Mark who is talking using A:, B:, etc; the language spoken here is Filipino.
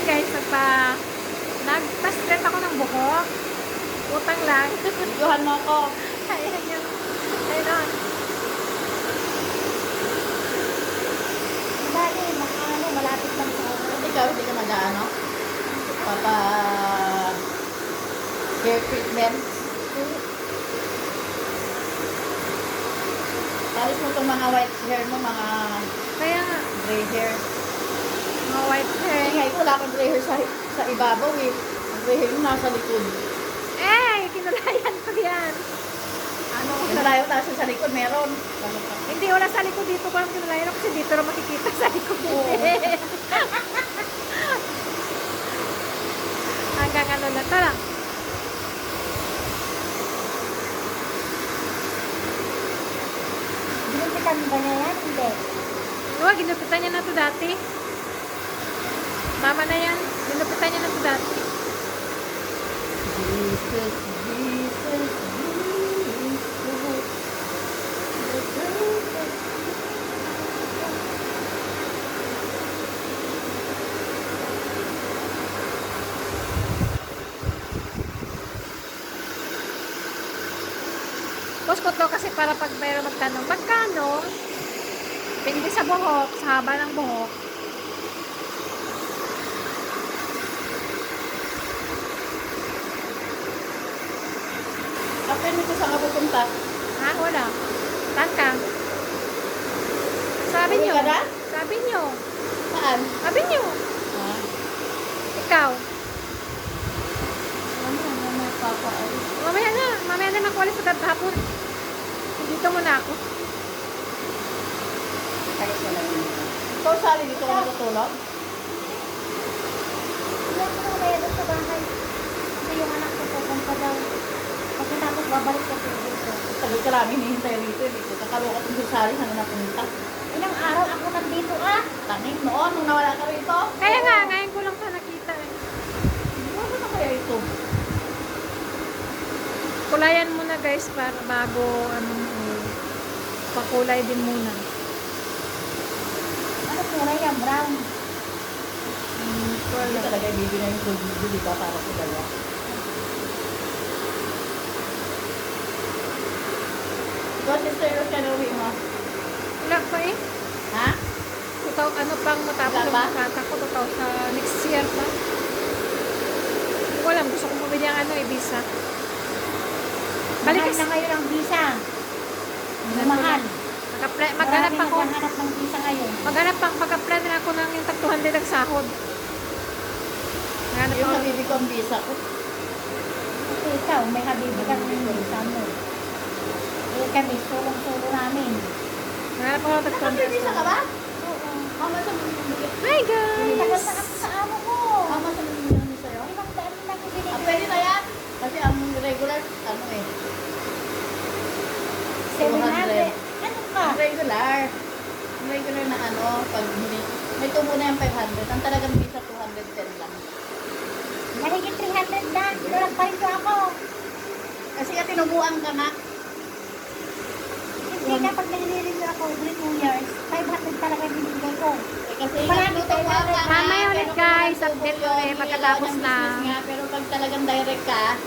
A: guys, nagpa-straight ako ng buhok. Utang lang.
B: Videohan mo ako.
A: Ayan yun. Ayun.
C: Dali, malapit lang sa ako.
B: At ikaw, hindi ka mag-ano? Papa... hair treatment. Palis mo itong mga white hair mo, mga
A: Kaya nga,
B: gray hair.
A: mga white hair.
B: Ngayon, wala kang gray hair sa ibabaw eh. Ang gray hair mo nasa likod.
A: Kinulayan ko yan. Ano?
B: Kinalayo tayo sa likod, meron.
A: Hindi, wala sa likod dito ko lang kinulayan kasi dito lang makikita sa likod.
B: Oo.
A: Hanggang ano na. Ito lang.
C: Ginupitan ba niya yan? Hindi.
A: Oo, ginupitan niya na ito dati. Mama na yan. Ginupitan niya na ito dati.
B: Jesus, Jesus,
A: Puskot daw kasi para pag mayroon magtanong, magkano? Pindi sa buhok, sa haba ng buhok.
B: After nito saan ka pupunta?
A: Ha? Wala. Tangka. Sabi
B: Uwi
A: nyo.
B: ka na?
A: Sabi nyo.
B: Saan?
A: Sabi nyo.
B: Ah.
A: Ikaw.
B: Ano may papaalis?
A: Mamaya na. Mamaya na makuwalis sa hapon. Dito muna ako.
C: Kaya sila yun.
B: Ikaw, Sally, dito ka matutulog?
C: Hindi ako kumaya doon sa bahay. Kasi yung anak ko pupunta daw. Pagkatapos babalik ko dito.
B: Tagal ka namin hinihintay rito. Dito kakalukat yung si Sally, saan na napunta?
C: Ilang araw ako nandito
B: Taning noon, nung nawala ka rito.
A: Kaya nga, ngayon ko lang pa nakita eh.
B: Ano na kaya ito?
A: Kulayan muna guys para bago pakulay din muna.
C: Ano kulay yan? Brown.
B: Hindi talaga ibibigay na yung full video, di ba? Para sa dalawa. Ikaw, sister, yung siya uwi mo.
A: Wala pa eh.
B: Ha?
A: Ano pang matapos
B: Wala
A: yung
B: pa?
A: makata ko, sa next year pa. Hindi ko alam, gusto kong bumili ang visa.
C: Mahal
A: Balik
C: na ngayon ang visa. Mahal.
A: Maghanap
C: Maraming
A: ako.
C: naghahanap ng visa ngayon.
A: Mag-apply na ako ng yung tag 200 ang sahod. Maghanap
B: Yung
A: ako.
B: habibi ko ang visa ko.
C: Kasi ikaw, may habibi ka ng visa mo. Eh kami, sulong-sulo namin.
A: Maghanap ako ng tag 200 ang
B: Nakapag-visa ka
A: sahod.
B: ba?
C: Oo.
B: Mama, sa mga
A: Hi guys!
C: Tagal na kasi sa amo ko.
B: Mama, sa mga niyo sa'yo?
C: 500 lang ibinigay.
B: Pwede na yan. Kasi ang regular, ano eh.
C: 700. Ano ka?
B: Ang regular. Ang regular na ano, pag hindi, may tubo na yung 500. Ang talagang visa 210 lang.
C: Mahigit 300 na. Tulad pa rin ako.
B: Kasi nga tinubuan ka na.
C: Hindi na pag nililigo ako every 2 years, 500 talaga binibigay ko.
B: Eh, kasi
C: Marami
B: tinutubuan ka na.
A: Mamaya ulit,
B: pero
A: guys.
B: kung
A: Update
B: tubo
A: ulit
B: yun,
A: pagkatapos
B: ilaw ng
A: na.
B: business nga, pero pag talagang direct ka,